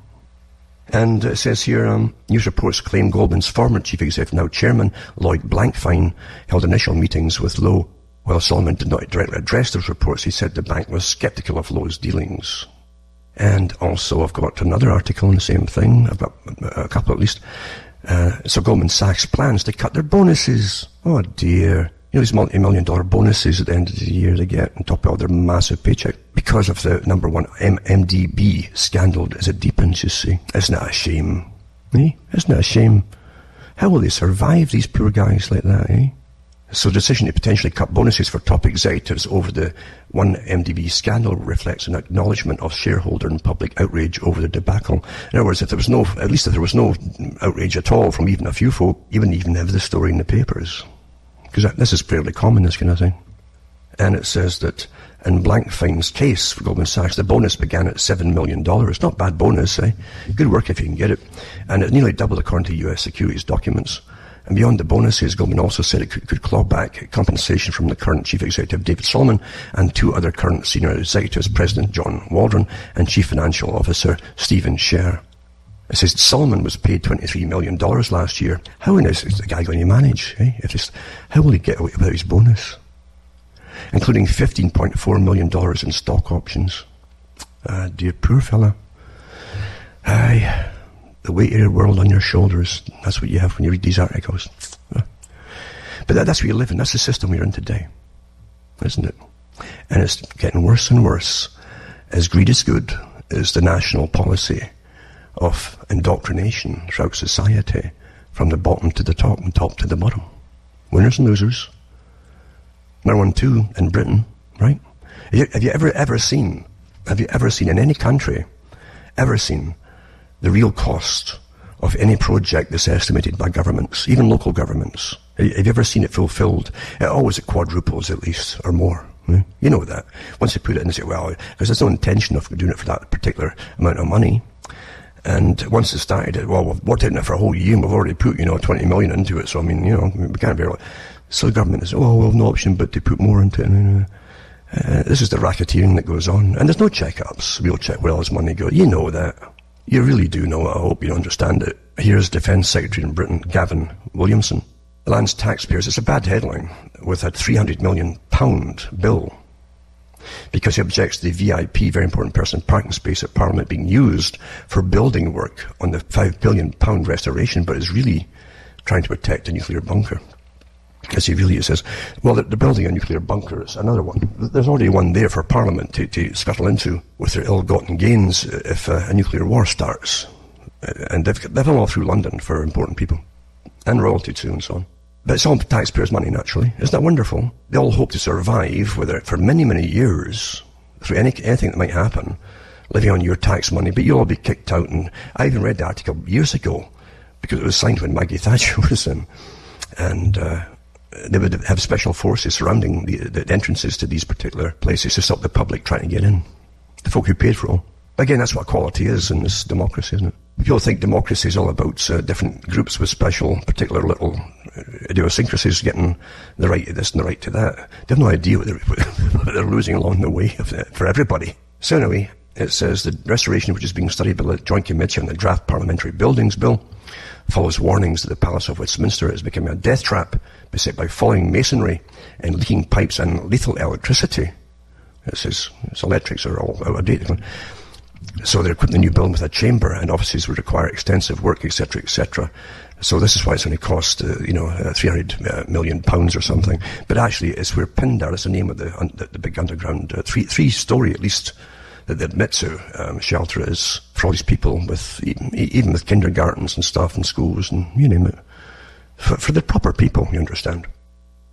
And it says here, news reports claim Goldman's former chief executive, now chairman, Lloyd Blankfein, held initial meetings with Lowe. While Solomon did not directly address those reports, he said the bank was sceptical of Lowe's dealings. And also, I've got another article on the same thing. I've got a couple at least. So Goldman Sachs plans to cut their bonuses. Oh dear. These multi-million-dollar bonuses at the end of the year they get on top of all their massive paycheck because of the number one MDB scandal as it deepens, you see. Isn't that a shame? Eh? Isn't that a shame? How will they survive, these poor guys like that, eh? So the decision to potentially cut bonuses for top executives over the one MDB scandal reflects an acknowledgement of shareholder and public outrage over the debacle. In other words, if there was no outrage at all from even a few folk, you wouldn't even have the story in the papers. Because this is fairly common, this kind of thing. And it says that in Blankfein's case for Goldman Sachs, the bonus began at $7 million. Not bad bonus, eh? Good work if you can get it. And it nearly doubled according to US securities documents. And beyond the bonuses, Goldman also said it could claw back compensation from the current chief executive, David Solomon, and two other current senior executives, President John Waldron and Chief Financial Officer Stephen Scher. It says Solomon was paid $23 million last year. How is the guy going to manage? Eh? How will he get away with his bonus? Including $15.4 million in stock options. Dear poor fella. Aye. The weight of your world on your shoulders. That's what you have when you read these articles. But that's where you live in. That's the system we're in today. Isn't it? And it's getting worse and worse. As greed is good is the national policy of indoctrination throughout society, from the bottom to the top and top to the bottom. Winners and losers. Number 1, 2 in Britain, right? Have you ever seen in any country, the real cost of any project that's estimated by governments, even local governments? Have you ever seen it fulfilled? Always it quadruples at least, or more. You know that. Once you put it in, they say, well, because there's no intention of doing it for that particular amount of money. And once it started, well, we've worked in it for a whole year and we've already put, 20 million into it. So, I mean, we can't be like, so the government is, well, we've no option but to put more into it. This is the racketeering that goes on. And there's no checkups. We'll check where all this money goes. You know that. You really do know it. I hope you understand it. Here's Defence Secretary in Britain, Gavin Williamson. The land's taxpayers, it's a bad headline, with a £300 million bill. Because he objects to the VIP, very important person, parking space at Parliament being used for building work on the £5 billion restoration, but is really trying to protect a nuclear bunker. Because he really says, well, they're building a nuclear bunker. It's another one. There's already one there for Parliament to scuttle into with their ill-gotten gains if a nuclear war starts. And they've them all through London for important people. And royalty too and so on. But it's all taxpayers' money, naturally. Isn't that wonderful? They all hope to survive, whether for many, many years, through anything that might happen, living on your tax money, but you'll all be kicked out. And I even read the article years ago, because it was signed when Maggie Thatcher was in. And they would have special forces surrounding the entrances to these particular places to stop the public trying to get in. The folk who paid for it all. Again, that's what equality is in this democracy, isn't it? People think democracy is all about different groups with special, particular little idiosyncrasies getting the right to this and the right to that. They have no idea what they're losing along the way for everybody. So anyway, it says the restoration, which is being studied by the Joint Committee on the Draft Parliamentary Buildings Bill, follows warnings that the Palace of Westminster is becoming a death trap beset by falling masonry and leaking pipes and lethal electricity. It says its electrics are all out of date. So they're equipping the new building with a chamber, and offices would require extensive work, etc., etc. So this is why it's only cost, £300 million or something. But actually, it's where Pindar is the name of the big underground, three-story at least, that they admit to shelter is for all these people, with even with kindergartens and stuff and schools and you name it. For the proper people, you understand.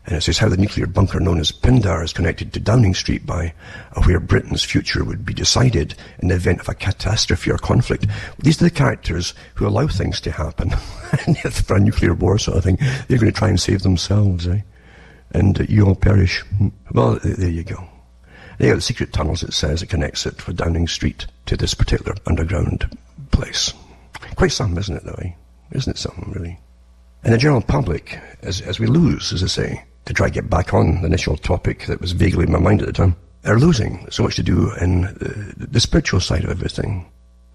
And it says how the nuclear bunker known as Pindar is connected to Downing Street by where Britain's future would be decided in the event of a catastrophe or conflict. These are the characters who allow things to happen. For a nuclear war sort of thing, they're going to try and save themselves, eh? And you all perish. Well, there you go. They got the secret tunnels, it says, it connects it for Downing Street to this particular underground place. Quite something, isn't it, though, eh? Isn't it something, really? And the general public, as we lose, as I say, to try to get back on the initial topic that was vaguely in my mind at the time, are losing so much to do in the spiritual side of everything.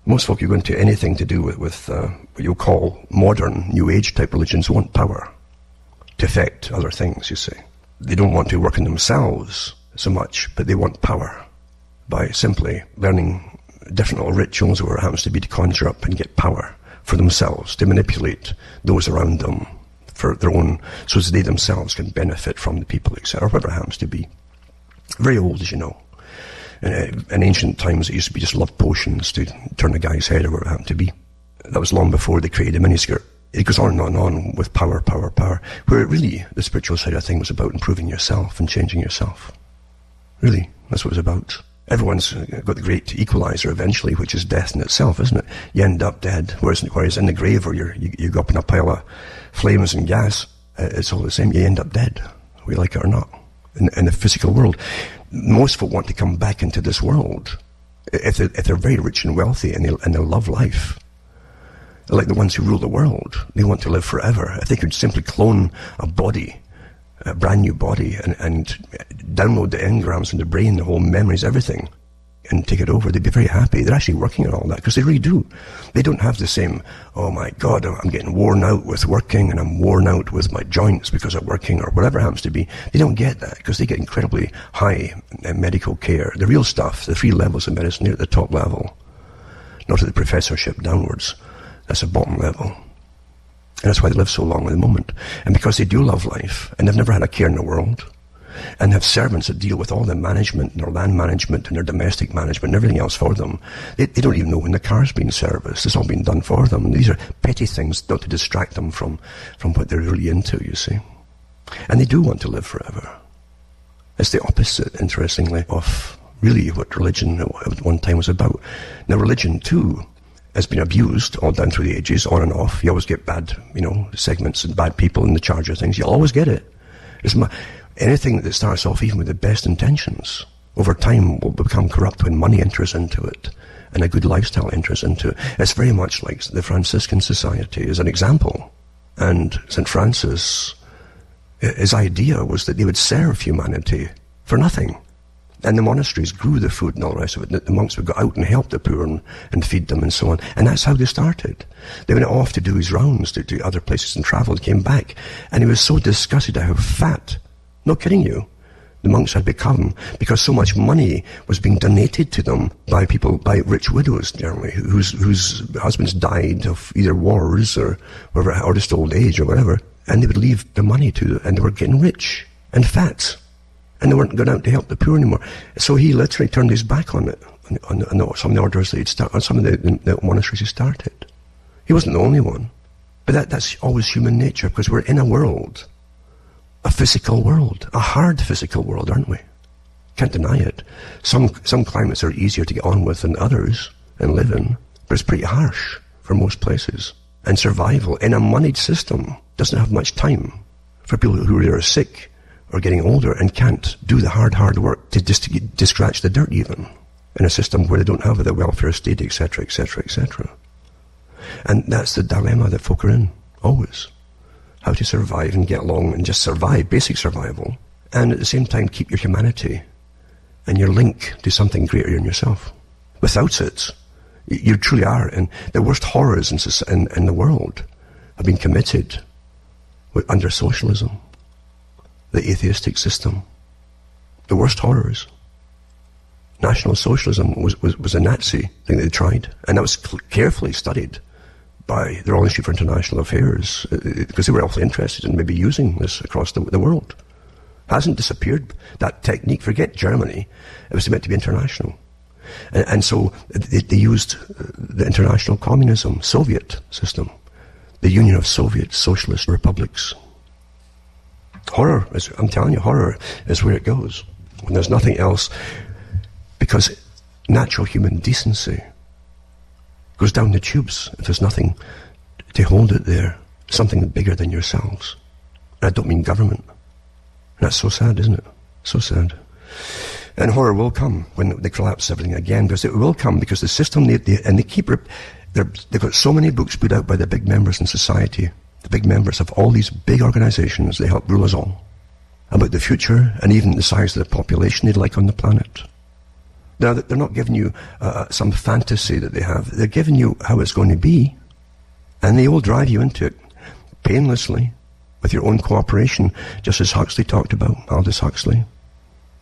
Most folk who go into anything to do with what you'll call modern, New Age type religions want power to affect other things, you see. They don't want to work on themselves so much, but they want power by simply learning different little rituals, or it happens to be to conjure up and get power for themselves, to manipulate those around them for their own, so as they themselves can benefit from the people, etc., or whatever it happens to be. Very old, as you know. In ancient times, it used to be just love potions to turn a guy's head or whatever it happened to be. That was long before they created a miniskirt. It goes on and on with power, power, power, where really the spiritual side of things was about improving yourself and changing yourself. Really, that's what it was about. Everyone's got the great equalizer eventually, which is death in itself, isn't it? You end up dead, whereas in the grave, or you go up in a pile of flames and gas, it's all the same. You end up dead, whether you like it or not, in the physical world. Most folk want to come back into this world if they're very rich and wealthy and they love life. Like the ones who rule the world, they want to live forever. If they could simply clone a body, a brand new body, and download the engrams in the brain, the whole memories, everything, and take it over, they'd be very happy. They're actually working on all that, because they really do. They don't have the same, oh my God, I'm getting worn out with working, and I'm worn out with my joints because of working, or whatever it happens to be. They don't get that, because they get incredibly high medical care. The real stuff, the 3 levels of medicine, they're at the top level, not at the professorship downwards. That's the bottom level. And that's why they live so long at the moment. And because they do love life, and they've never had a care in the world, and have servants that deal with all the management, and their land management, and their domestic management, and everything else for them, they don't even know when the car's been serviced. It's all been done for them. And these are petty things not to distract them from what they're really into, you see. And they do want to live forever. It's the opposite, interestingly, of really what religion at one time was about. Now, religion, too, has been abused all down through the ages, on and off. You always get bad, segments and bad people in the charge of things. You'll always get it. Anything that starts off even with the best intentions, over time will become corrupt when money enters into it, and a good lifestyle enters into it. It's very much like the Franciscan Society as an example. And St. Francis, his idea was that they would serve humanity for nothing. And the monasteries grew the food and all the rest of it. The monks would go out and help the poor and feed them and so on. And that's how they started. They went off to do his rounds to other places and travelled, came back. And he was so disgusted at how fat, not kidding you, the monks had become, because so much money was being donated to them by rich widows generally, whose husbands died of either wars or just old age or whatever. And they would leave the money to them, and they were getting rich and fat. And they weren't going out to help the poor anymore. So he literally turned his back on it, on some of the orders that he'd started, on some of the monasteries he started. He wasn't the only one. But that's always human nature, because we're in a world, a physical world, a hard physical world, aren't we? Can't deny it. Some climates are easier to get on with than others and live in, but it's pretty harsh for most places. And survival in a moneyed system doesn't have much time for people who are sick or getting older and can't do the hard work to scratch the dirt even, in a system where they don't have the welfare state, etc., etc., etc. And that's the dilemma that folk are in, always. How to survive and get along and just survive, basic survival, and at the same time keep your humanity and your link to something greater in yourself. Without it, you truly are, and the worst horrors in the world have been committed under socialism. The atheistic system. The worst horrors. National Socialism was a Nazi thing they tried, and that was carefully studied by the Royal Institute for International Affairs, because they were awfully interested in maybe using this across the world. Hasn't disappeared, that technique. Forget Germany. It was meant to be international. And so they used the international communism, Soviet system, the Union of Soviet Socialist Republics. Horror, I'm telling you, horror is where it goes. When there's nothing else, because natural human decency goes down the tubes if there's nothing to hold it there, something bigger than yourselves. And I don't mean government. And that's so sad, isn't it? So sad. And horror will come when they collapse everything again, because it will come because the system, and they keep, they've got so many books put out by the big members in society, the big members of all these big organizations, they help rule us all, about the future and even the size of the population they'd like on the planet. Now, they're not giving you some fantasy that they have. They're giving you how it's going to be, and they will drive you into it painlessly with your own cooperation, just as Huxley talked about, Aldous Huxley.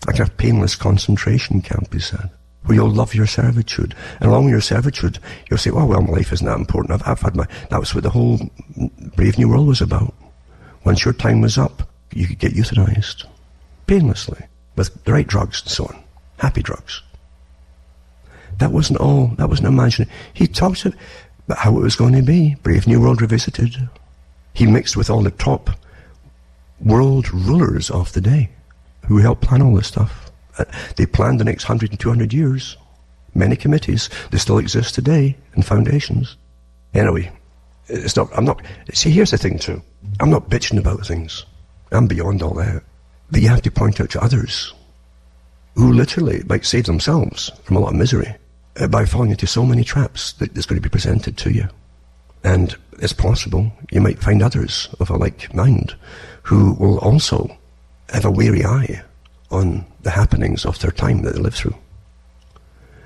Like a painless concentration camp, he said, where you'll love your servitude. And along with your servitude, you'll say, oh, well, my life isn't that important. I've had that was what the whole Brave New World was about. Once your time was up, you could get euthanized. Painlessly. With the right drugs and so on. Happy drugs. That wasn't imaginary. He talks about how it was going to be. Brave New World Revisited. He mixed with all the top world rulers of the day who helped plan all this stuff. They planned the next 100 and 200 years. Many committees. They still exist today in foundations. Anyway, see, here's the thing too. I'm not bitching about things. I'm beyond all that. But you have to point out to others who literally might save themselves from a lot of misery by falling into so many traps that's going to be presented to you. And it's possible you might find others of a like mind who will also have a wary eye on the happenings of their time that they live through.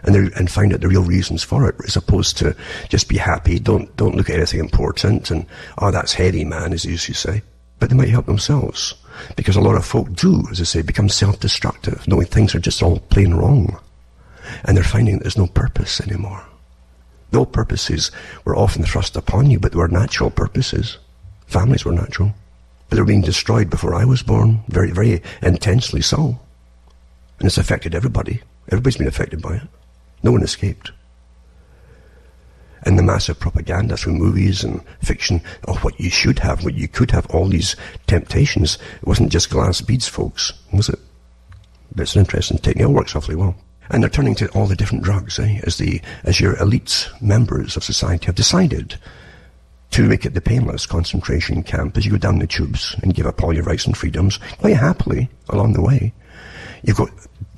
And find out the real reasons for it, as opposed to just be happy, don't look at anything important, and, oh, that's heady, man, as you used to say. But they might help themselves. Because a lot of folk do, as I say, become self-destructive, knowing things are just all plain wrong. And they're finding that there's no purpose anymore. The old purposes were often thrust upon you, but they were natural purposes. Families were natural. But they were being destroyed before I was born, very, very intensely so. And it's affected everybody. Everybody's been affected by it. No one escaped. And the massive propaganda through movies and fiction of what you should have, what you could have, all these temptations. It wasn't just glass beads, folks, was it? But it's an interesting technique. It works awfully well. And they're turning to all the different drugs, as your elite members of society have decided to make it the painless concentration camp as you go down the tubes and give up all your rights and freedoms, quite happily, along the way. You've got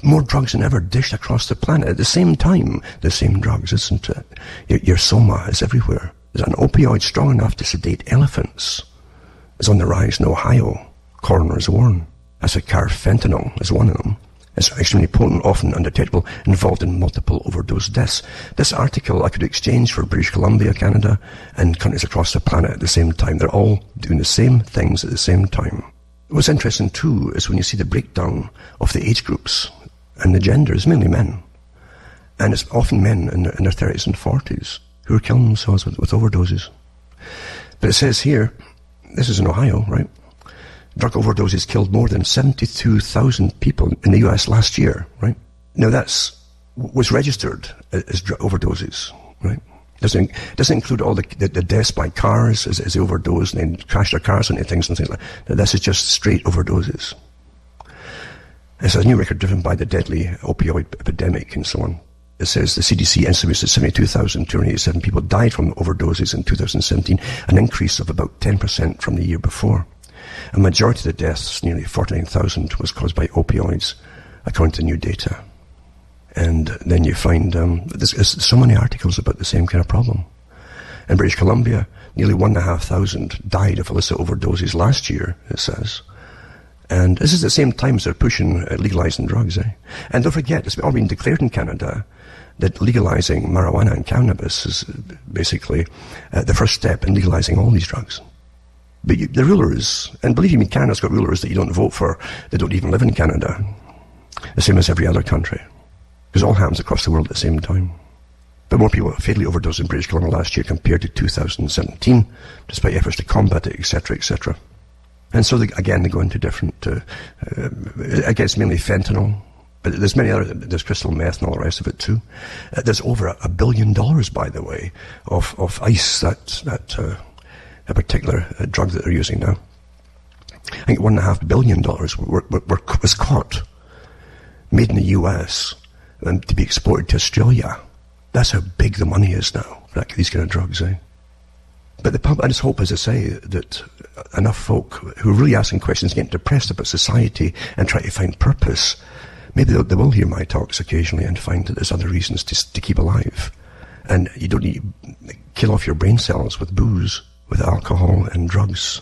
more drugs than ever dished across the planet at the same time. The same drugs, isn't it? Your soma is everywhere. There's an opioid strong enough to sedate elephants. It's on the rise in Ohio. Coroners warn. That's a carfentanil is one of them. It's extremely potent, often undetectable, involved in multiple overdose deaths. This article I could exchange for British Columbia, Canada, and countries across the planet at the same time. They're all doing the same things at the same time. What's interesting too is when you see the breakdown of the age groups and the genders, mainly men. And it's often men in their 30s and 40s who are killing themselves with overdoses. But it says here, this is in Ohio, right? Drug overdoses killed more than 72,000 people in the US last year, right? Now was registered as overdoses, right? Doesn't include all the deaths by cars as they overdose and then crash their cars into things and things like that. This is just straight overdoses. It's a new record driven by the deadly opioid epidemic and so on. It says the CDC estimates that 72,287 people died from overdoses in 2017, an increase of about 10% from the year before. A majority of the deaths, nearly 49,000, was caused by opioids, according to new data. And then you find there's so many articles about the same kind of problem. In British Columbia, nearly 1,500 died of illicit overdoses last year, it says. And this is the same time as they're pushing legalizing drugs. And don't forget, it's all been declared in Canada that legalizing marijuana and cannabis is basically the first step in legalizing all these drugs. But the rulers, and believe me, Canada's got rulers that you don't vote for, that don't even live in Canada, the same as every other country. Because it all happens across the world at the same time. But more people fatally overdosed in British Columbia last year compared to 2017, despite efforts to combat it, etc., etc. And so, they go into different, I guess mainly fentanyl, but there's many other, there's crystal meth and all the rest of it too. There's over $1 billion, by the way, of ice, a particular drug that they're using now. I think $1.5 billion was caught, made in the US, and to be exported to Australia. That's how big the money is now for these kind of drugs, eh? But I just hope, as I say, that enough folk who are really asking questions, getting depressed about society and try to find purpose, maybe they will hear my talks occasionally and find that there's other reasons to keep alive. And you don't need to kill off your brain cells with booze, with alcohol and drugs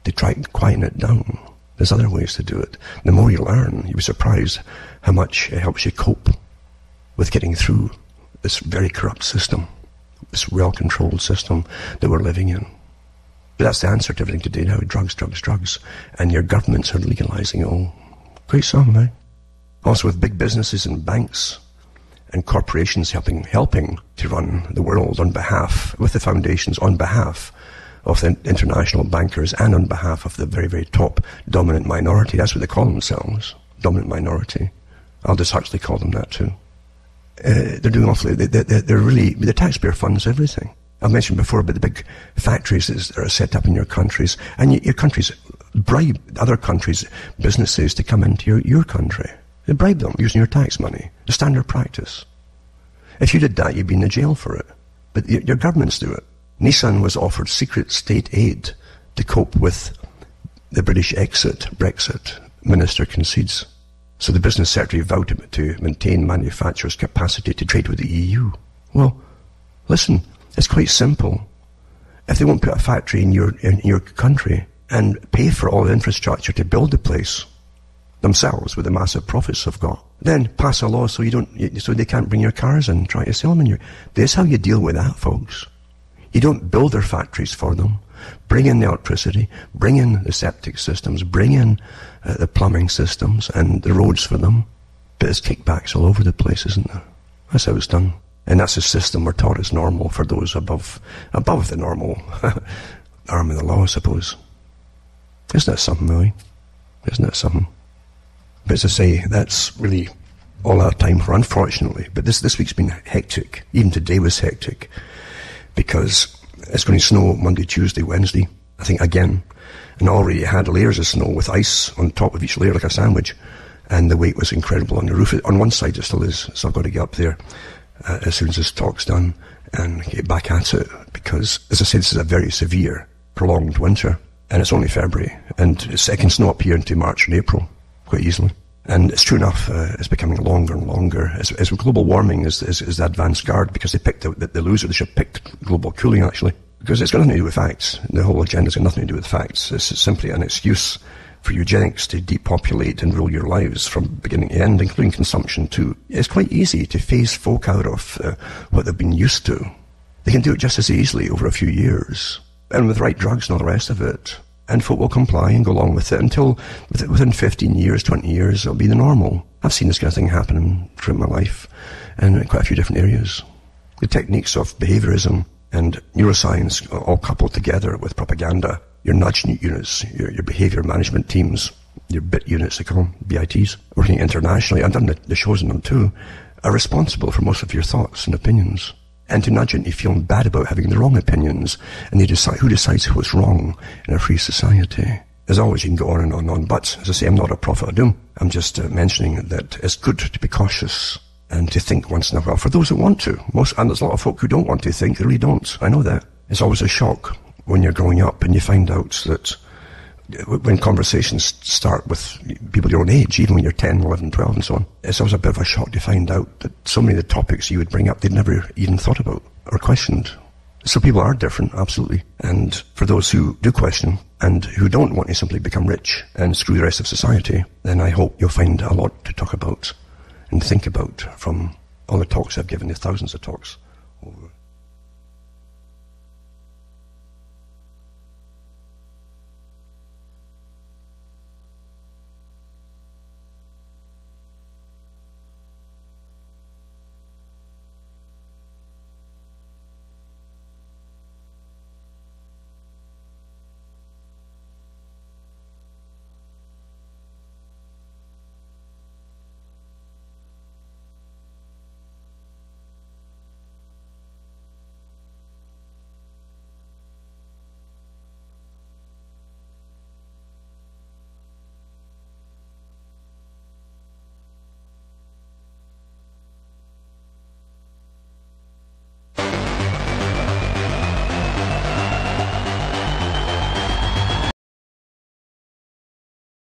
to try and quieten it down. There's other ways to do it. The more you learn, you'll be surprised how much it helps you cope with getting through this very corrupt system, this well-controlled system that we're living in. But that's the answer to everything today now, drugs. And your governments are legalizing it all. Great song, eh? Also with big businesses and banks and corporations helping to run the world on behalf, with the foundations, on behalf of the international bankers and on behalf of the very, very top dominant minority. That's what they call themselves, dominant minority. Aldous Huxley called them that too. They're doing awfully, they're really, the taxpayer funds everything. I've mentioned before about the big factories that are set up in your countries, and your countries bribe other countries' businesses to come into your country. They bribe them using your tax money, the standard practice. If you did that, you'd be in the jail for it. But your governments do it. Nissan was offered secret state aid to cope with the British exit. Brexit. Minister concedes. So the business secretary vowed to maintain manufacturers' capacity to trade with the EU. Well, listen, it's quite simple. If they won't put a factory in your country and pay for all the infrastructure to build the place themselves with the massive profits they've got, then pass a law so they can't bring your cars in and try to sell them in your... This is how you deal with that, folks. You don't build their factories for them. Bring in the electricity, bring in the septic systems, bring in the plumbing systems and the roads for them. But there's kickbacks all over the place, isn't there? That's how it's done. And that's a system we're taught is normal for those above the normal arm of the law, I suppose. Isn't that something, really? Isn't that something? But as I say, that's really all our time for, unfortunately. But this week's been hectic. Even today was hectic. Because it's going to snow Monday, Tuesday, Wednesday, I think again. And already had layers of snow with ice on top of each layer like a sandwich. And the weight was incredible on the roof. On one side it still is, so I've got to get up there as soon as this talk's done and get back at it. Because, as I said, this is a very severe, prolonged winter. And it's only February. And it can snow up here into March and April quite easily. And it's true enough, it's becoming longer and longer. As global warming is the advanced guard, because they picked the loser. They should have picked global cooling, actually. Because it's got nothing to do with facts. The whole agenda's got nothing to do with facts. It's simply an excuse for eugenics to depopulate and rule your lives from beginning to end, including consumption too. It's quite easy to phase folk out of what they've been used to. They can do it just as easily over a few years. And with the right drugs and all the rest of it. And folk will comply and go along with it until within 15 years, 20 years, it'll be the normal. I've seen this kind of thing happen throughout my life and in quite a few different areas. The techniques of behaviorism and neuroscience all coupled together with propaganda, your nudge units, your behavior management teams, your BIT units, they call them, BITs, working internationally, I've done the shows on them too, are responsible for most of your thoughts and opinions. And to nudge into feeling bad about having the wrong opinions, and they decide who decides what's wrong in a free society. As always, you can go on and on and on, but as I say, I'm not a prophet of doom. I'm just mentioning that it's good to be cautious and to think once in a while for those who want to. And there's a lot of folk who don't want to think, they really don't. I know that. It's always a shock when you're growing up and you find out that when conversations start with people your own age, even when you're 10, 11, 12 and so on, it's always a bit of a shock to find out that so many of the topics you would bring up they'd never even thought about or questioned. So people are different, absolutely. And for those who do question and who don't want to simply become rich and screw the rest of society, then I hope you'll find a lot to talk about and think about from all the talks I've given, the thousands of talks over